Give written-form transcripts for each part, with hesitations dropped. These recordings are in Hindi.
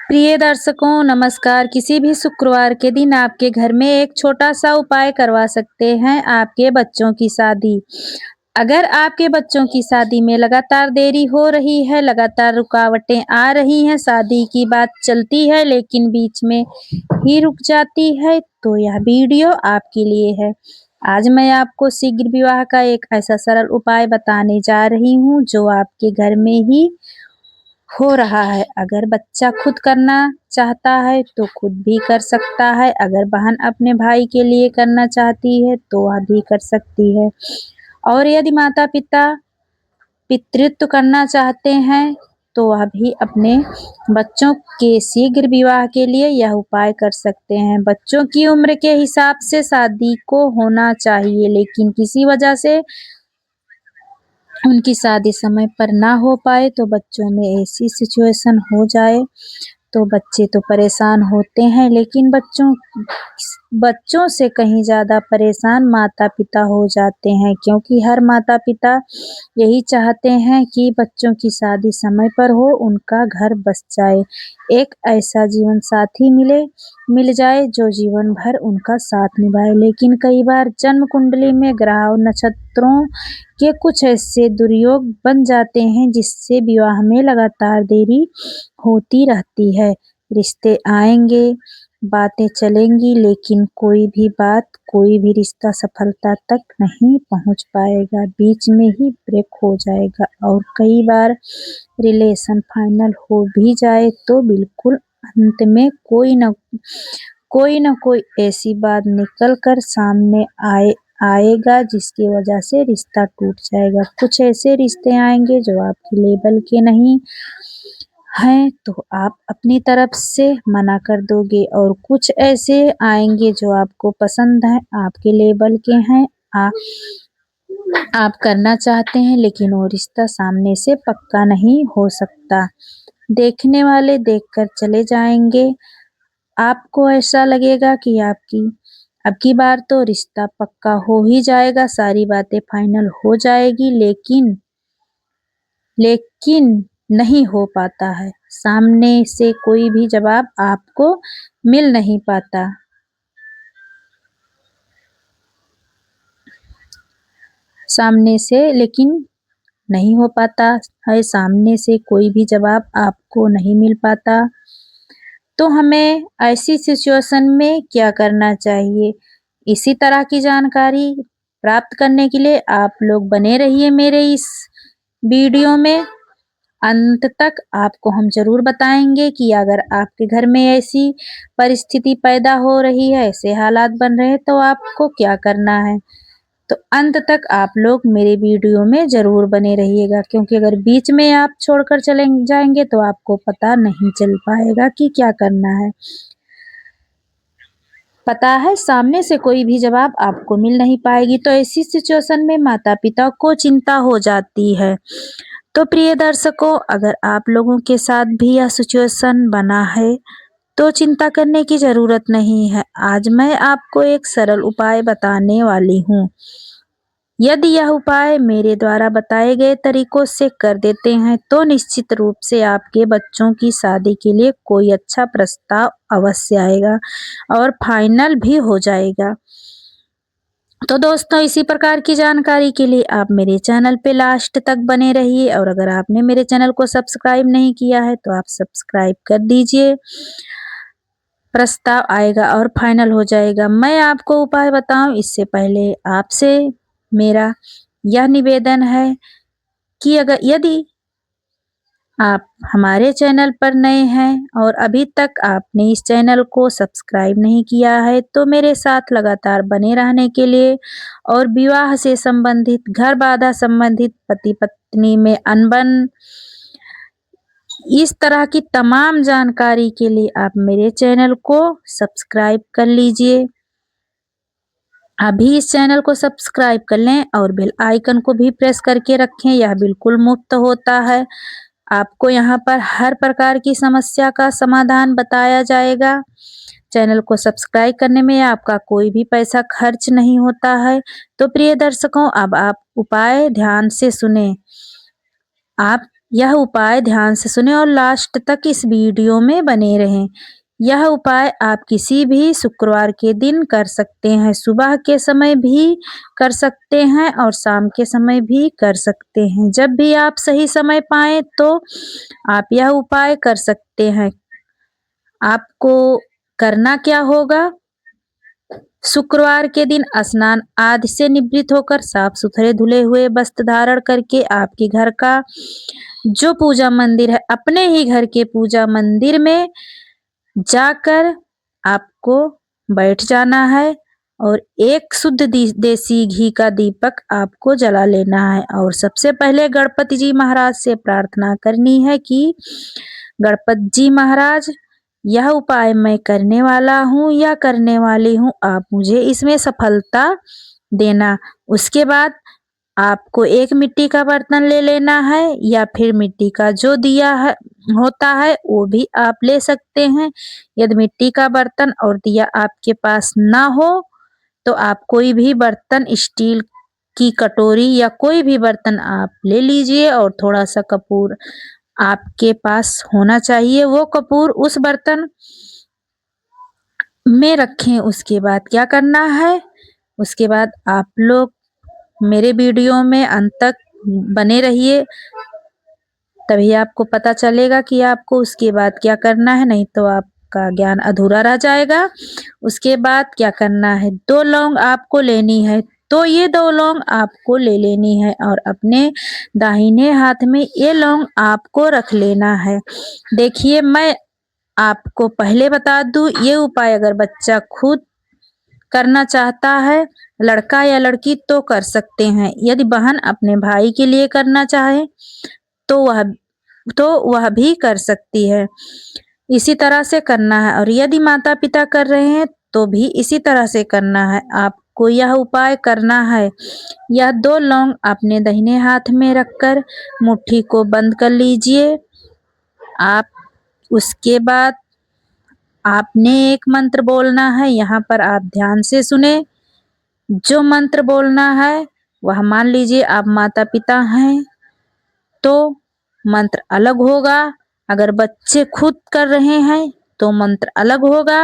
प्रिय दर्शकों नमस्कार। किसी भी शुक्रवार के दिन आपके घर में एक छोटा सा उपाय करवा सकते हैं आपके बच्चों की शादी। अगर आपके बच्चों की शादी में लगातार देरी हो रही है, लगातार रुकावटें आ रही हैं, शादी की बात चलती है लेकिन बीच में ही रुक जाती है, तो यह वीडियो आपके लिए है। आज मैं आपको शीघ्र विवाह का एक ऐसा सरल उपाय बताने जा रही हूँ जो आपके घर में ही हो रहा है। अगर बच्चा खुद करना चाहता है तो खुद भी कर सकता है। अगर बहन अपने भाई के लिए करना चाहती है तो वह भी कर सकती है। और यदि माता पिता पितृत्व करना चाहते हैं तो वह भी अपने बच्चों के शीघ्र विवाह के लिए यह उपाय कर सकते हैं। बच्चों की उम्र के हिसाब से शादी को होना चाहिए, लेकिन किसी वजह से उनकी शादी समय पर ना हो पाए तो बच्चों में ऐसी सिचुएशन हो जाए तो बच्चे तो परेशान होते हैं, लेकिन बच्चों से कहीं ज़्यादा परेशान माता-पिता हो जाते हैं, क्योंकि हर माता-पिता यही चाहते हैं कि बच्चों की शादी समय पर हो, उनका घर बस जाए, एक ऐसा जीवन साथी मिल जाए जो जीवन भर उनका साथ निभाए। लेकिन कई बार जन्म कुंडली में ग्रह और नक्षत्रों के कुछ ऐसे दुर्योग बन जाते हैं जिससे विवाह में लगातार देरी होती रहती है। रिश्ते आएंगे, बातें चलेंगी, लेकिन कोई भी रिश्ता सफलता तक नहीं पहुंच पाएगा, बीच में ही ब्रेक हो जाएगा। और कई बार रिलेशन फाइनल हो भी जाए तो बिल्कुल अंत में कोई न कोई ऐसी बात निकल कर सामने आएगा जिसकी वजह से रिश्ता टूट जाएगा। कुछ ऐसे रिश्ते आएंगे जो आपके लेवल के नहीं हैं तो आप अपनी तरफ से मना कर दोगे, और कुछ ऐसे आएंगे जो आपको पसंद है, आपके लेवल के हैं, आप करना चाहते हैं, लेकिन वो रिश्ता सामने से पक्का नहीं हो सकता। देखने वाले देखकर चले जाएंगे, आपको ऐसा लगेगा कि अब की बार तो रिश्ता पक्का हो ही जाएगा, सारी बातें फाइनल हो जाएगी, लेकिन नहीं हो पाता है। सामने से कोई भी जवाब आपको मिल नहीं पाता। सामने से लेकिन नहीं हो पाता है, सामने से कोई भी जवाब आपको नहीं मिल पाता। तो हमें ऐसी सिचुएशन में क्या करना चाहिए? इसी तरह की जानकारी प्राप्त करने के लिए आप लोग बने रहिए मेरे इस वीडियो में। अंत तक आपको हम ज़रूर बताएंगे कि अगर आपके घर में ऐसी परिस्थिति पैदा हो रही है, ऐसे हालात बन रहे हैं, तो आपको क्या करना है। तो अंत तक आप लोग मेरे वीडियो में ज़रूर बने रहिएगा, क्योंकि अगर बीच में आप छोड़कर चले जाएंगे तो आपको पता नहीं चल पाएगा कि क्या करना है। पता है सामने से कोई भी जवाब आपको मिल नहीं पाएगी, तो ऐसी सिचुएशन में माता-पिता को चिंता हो जाती है। तो प्रिय दर्शकों, अगर आप लोगों के साथ भी यह सिचुएशन बना है तो चिंता करने की ज़रूरत नहीं है। आज मैं आपको एक सरल उपाय बताने वाली हूँ। यदि यह उपाय मेरे द्वारा बताए गए तरीकों से कर देते हैं तो निश्चित रूप से आपके बच्चों की शादी के लिए कोई अच्छा प्रस्ताव अवश्य आएगा और फाइनल भी हो जाएगा। तो दोस्तों, इसी प्रकार की जानकारी के लिए आप मेरे चैनल पे लास्ट तक बने रहिए, और अगर आपने मेरे चैनल को सब्सक्राइब नहीं किया है तो आप सब्सक्राइब कर दीजिए। प्रस्ताव आएगा और फाइनल हो जाएगा। मैं आपको उपाय बताऊं इससे पहले आपसे मेरा यह निवेदन है कि यदि आप हमारे चैनल पर नए हैं और अभी तक आपने इस चैनल को सब्सक्राइब नहीं किया है तो मेरे साथ लगातार बने रहने के लिए और विवाह से संबंधित, घर बाधा संबंधित, पति पत्नी में अनबन, इस तरह की तमाम जानकारी के लिए आप मेरे चैनल को सब्सक्राइब कर लीजिए। अभी इस चैनल को सब्सक्राइब कर लें और बेल आइकन को भी प्रेस करके रखें, यह बिल्कुल मुफ्त होता है। आपको यहाँ पर हर प्रकार की समस्या का समाधान बताया जाएगा। चैनल को सब्सक्राइब करने में आपका कोई भी पैसा खर्च नहीं होता है। तो प्रिय दर्शकों, अब आप उपाय ध्यान से सुने। आप यह उपाय ध्यान से सुने और लास्ट तक इस वीडियो में बने रहें। यह उपाय आप किसी भी शुक्रवार के दिन कर सकते हैं। सुबह के समय भी कर सकते हैं और शाम के समय भी कर सकते हैं। जब भी आप सही समय पाएँ तो आप यह उपाय कर सकते हैं। आपको करना क्या होगा? शुक्रवार के दिन स्नान आदि से निवृत्त होकर साफ-सुथरे धुले हुए वस्त्र धारण करके आपके घर का जो पूजा मंदिर है, अपने ही घर के पूजा मंदिर में जाकर आपको बैठ जाना है और एक शुद्ध देसी घी का दीपक आपको जला लेना है और सबसे पहले गणपति जी महाराज से प्रार्थना करनी है कि गणपति जी महाराज, यह उपाय मैं करने वाला हूँ या करने वाली हूँ, आप मुझे इसमें सफलता देना। उसके बाद आपको एक मिट्टी का बर्तन ले लेना है या फिर मिट्टी का जो दिया है होता है वो भी आप ले सकते हैं। यदि मिट्टी का बर्तन और दिया आपके पास ना हो तो आप कोई भी बर्तन, स्टील की कटोरी या कोई भी बर्तन आप ले लीजिए और थोड़ा सा कपूर आपके पास होना चाहिए। वो कपूर उस बर्तन में रखें। उसके बाद क्या करना है? उसके बाद आप लोग मेरे वीडियो में अंत तक बने रहिए, तभी आपको पता चलेगा कि आपको उसके बाद क्या करना है, नहीं तो आपका ज्ञान अधूरा रह जाएगा। उसके बाद क्या करना है? 2 लौंग आपको लेनी है, तो ये 2 लौंग आपको ले लेनी है और अपने दाहिने हाथ में ये लौंग आपको रख लेना है। देखिए, मैं आपको पहले बता दूँ, ये उपाय अगर बच्चा खुद करना चाहता है, लड़का या लड़की, तो कर सकते हैं। यदि बहन अपने भाई के लिए करना चाहे तो वह भी कर सकती है। इसी तरह से करना है और यदि माता-पिता कर रहे हैं तो भी इसी तरह से करना है। आपको यह उपाय करना है। यह 2 लौंग अपने दाहिने हाथ में रखकर मुट्ठी को बंद कर लीजिए। आप उसके बाद आपने एक मंत्र बोलना है, यहाँ पर आप ध्यान से सुने। जो मंत्र बोलना है वह, मान लीजिए आप माता-पिता हैं तो मंत्र अलग होगा, अगर बच्चे खुद कर रहे हैं तो मंत्र अलग होगा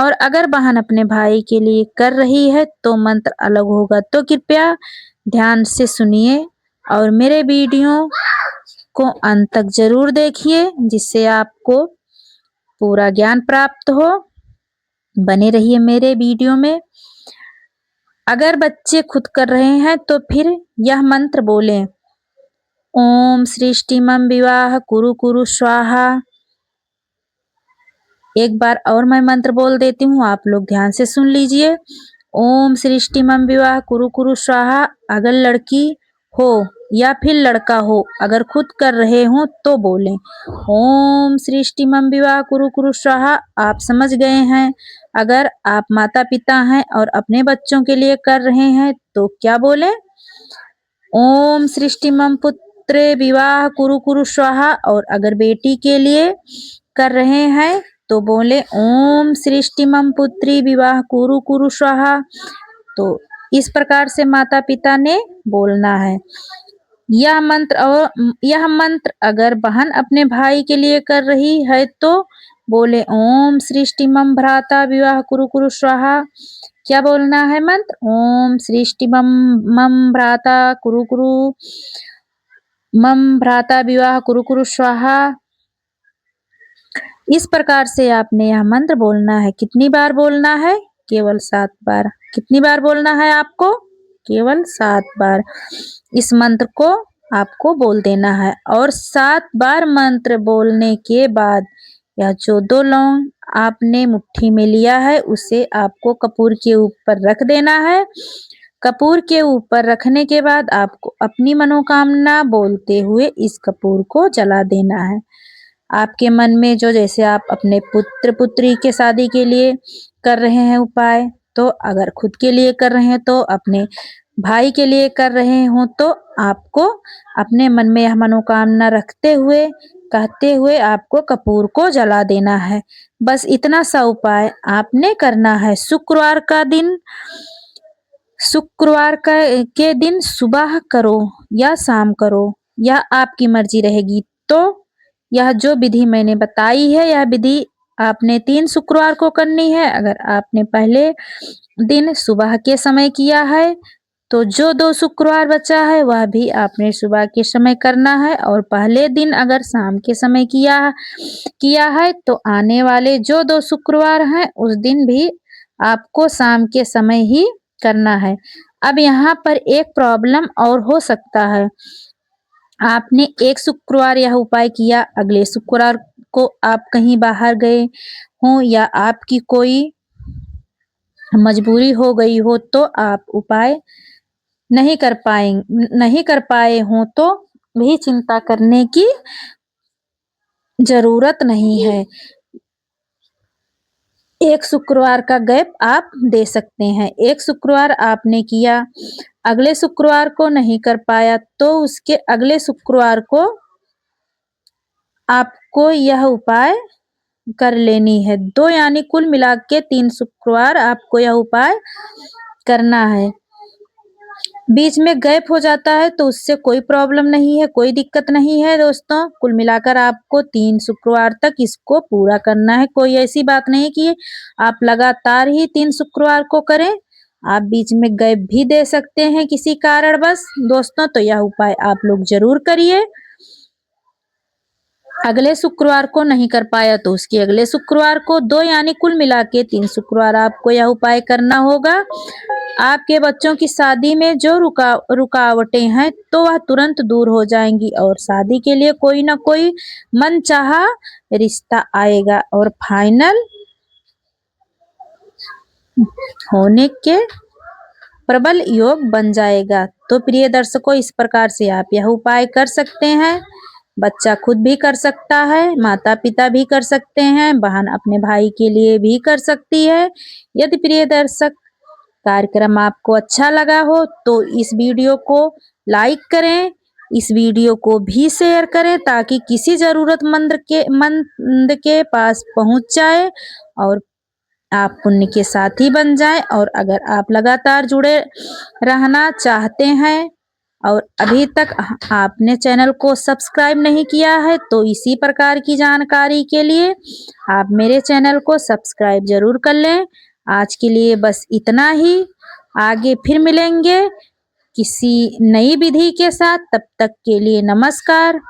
और अगर बहन अपने भाई के लिए कर रही है तो मंत्र अलग होगा। तो कृपया ध्यान से सुनिए और मेरे वीडियो को अंत तक ज़रूर देखिए, जिससे आपको पूरा ज्ञान प्राप्त हो। बने रहिए मेरे वीडियो में। अगर बच्चे खुद कर रहे हैं तो फिर यह मंत्र बोलें, ओम सृष्टिमं विवाह कुरु कुरु स्वाहा। एक बार और मैं मंत्र बोल देती हूँ, आप लोग ध्यान से सुन लीजिए। ओम सृष्टिमं विवाह कुरु कुरु स्वाहा। अगर लड़की हो या फिर लड़का हो, अगर खुद कर रहे हो तो बोलें ओम सृष्टिमं विवाह कुरु कुरु स्वाहा। आप समझ गए हैं। अगर आप माता पिता हैं और अपने बच्चों के लिए कर रहे हैं तो क्या बोलें? ओम सृष्टिमं पुत्रे विवाह कुरु कुरु स्वाहा। और अगर बेटी के लिए कर रहे हैं तो बोले ओम सृष्टिमं पुत्री विवाह कुरु कुरु स्वाहा। तो इस प्रकार से माता पिता ने बोलना है। यह मंत्र अगर बहन अपने भाई के लिए कर रही है तो बोले ओम सृष्टिमं भ्राता विवाह कुरु कुरु स्वाहा। क्या बोलना है मंत्र? ओम सृष्टिमं मम भ्राता कुरु कुरु मम भ्राता विवाह कुरु कुरु स्वाहा। इस प्रकार से आपने यह मंत्र बोलना है। कितनी बार बोलना है? केवल 7 बार। कितनी बार बोलना है आपको? केवल 7 बार। इस मंत्र को आपको बोल देना है और 7 बार मंत्र बोलने के बाद यह जो 2 लौंग आपने मुट्ठी में लिया है उसे आपको कपूर के ऊपर रख देना है। कपूर के ऊपर रखने के बाद आपको अपनी मनोकामना बोलते हुए इस कपूर को जला देना है। आपके मन में जो, जैसे आप अपने पुत्र पुत्री के शादी के लिए कर रहे हैं उपाय, तो अगर खुद के लिए कर रहे हैं तो अपने भाई के लिए कर रहे हो तो आपको अपने मन में यह मनोकामना रखते हुए, कहते हुए आपको कपूर को जला देना है। बस इतना सा उपाय आपने करना है। शुक्रवार के दिन सुबह करो या शाम करो, यह आपकी मर्जी रहेगी। तो यह जो विधि मैंने बताई है, यह विधि आपने 3 शुक्रवार को करनी है। अगर आपने पहले दिन सुबह के समय किया है, तो जो 2 शुक्रवार बचा है वह भी आपने सुबह के समय करना है, और पहले दिन अगर शाम के समय किया है तो आने वाले जो 2 शुक्रवार हैं उस दिन भी आपको शाम के समय ही करना है। अब यहाँ पर एक प्रॉब्लम और हो सकता है। आपने एक शुक्रवार यह उपाय किया, अगले शुक्रवार को आप कहीं बाहर गए हों या आपकी कोई मजबूरी हो गई हो, तो आप उपाय नहीं कर पाए हों, तो भी चिंता करने की ज़रूरत नहीं है। एक शुक्रवार का गैप आप दे सकते हैं। एक शुक्रवार आपने किया, अगले शुक्रवार को नहीं कर पाया, तो उसके अगले शुक्रवार को आपको यह उपाय कर लेनी है। 2 यानी कुल मिला के 3 शुक्रवार आपको यह उपाय करना है। बीच में गैप हो जाता है तो उससे कोई प्रॉब्लम नहीं है, कोई दिक्कत नहीं है दोस्तों। कुल मिलाकर आपको 3 शुक्रवार तक इसको पूरा करना है। कोई ऐसी बात नहीं कि आप लगातार ही 3 शुक्रवार को करें, आप बीच में गैप भी दे सकते हैं किसी कारणवश दोस्तों। तो यह उपाय आप लोग ज़रूर करिए। अगले शुक्रवार को नहीं कर पाया तो उसके अगले शुक्रवार को 2 यानी कुल मिला के 3 शुक्रवार आपको यह उपाय करना होगा। आपके बच्चों की शादी में जो रुकावटें हैं तो वह तुरंत दूर हो जाएंगी, और शादी के लिए कोई ना कोई मनचाहा रिश्ता आएगा और फाइनल होने के प्रबल योग बन जाएगा। तो प्रिय दर्शकों, इस प्रकार से आप यह उपाय कर सकते हैं। बच्चा खुद भी कर सकता है, माता पिता भी कर सकते हैं, बहन अपने भाई के लिए भी कर सकती है। यदि प्रिय दर्शक कार्यक्रम आपको अच्छा लगा हो तो इस वीडियो को लाइक करें, इस वीडियो को भी शेयर करें ताकि किसी ज़रूरतमंद के पास पहुंच जाए और आप पुण्य के साथी बन जाएं। और अगर आप लगातार जुड़े रहना चाहते हैं और अभी तक आपने चैनल को सब्सक्राइब नहीं किया है, तो इसी प्रकार की जानकारी के लिए आप मेरे चैनल को सब्सक्राइब जरूर कर लें। आज के लिए बस इतना ही। आगे फिर मिलेंगे किसी नई विधि के साथ। तब तक के लिए नमस्कार।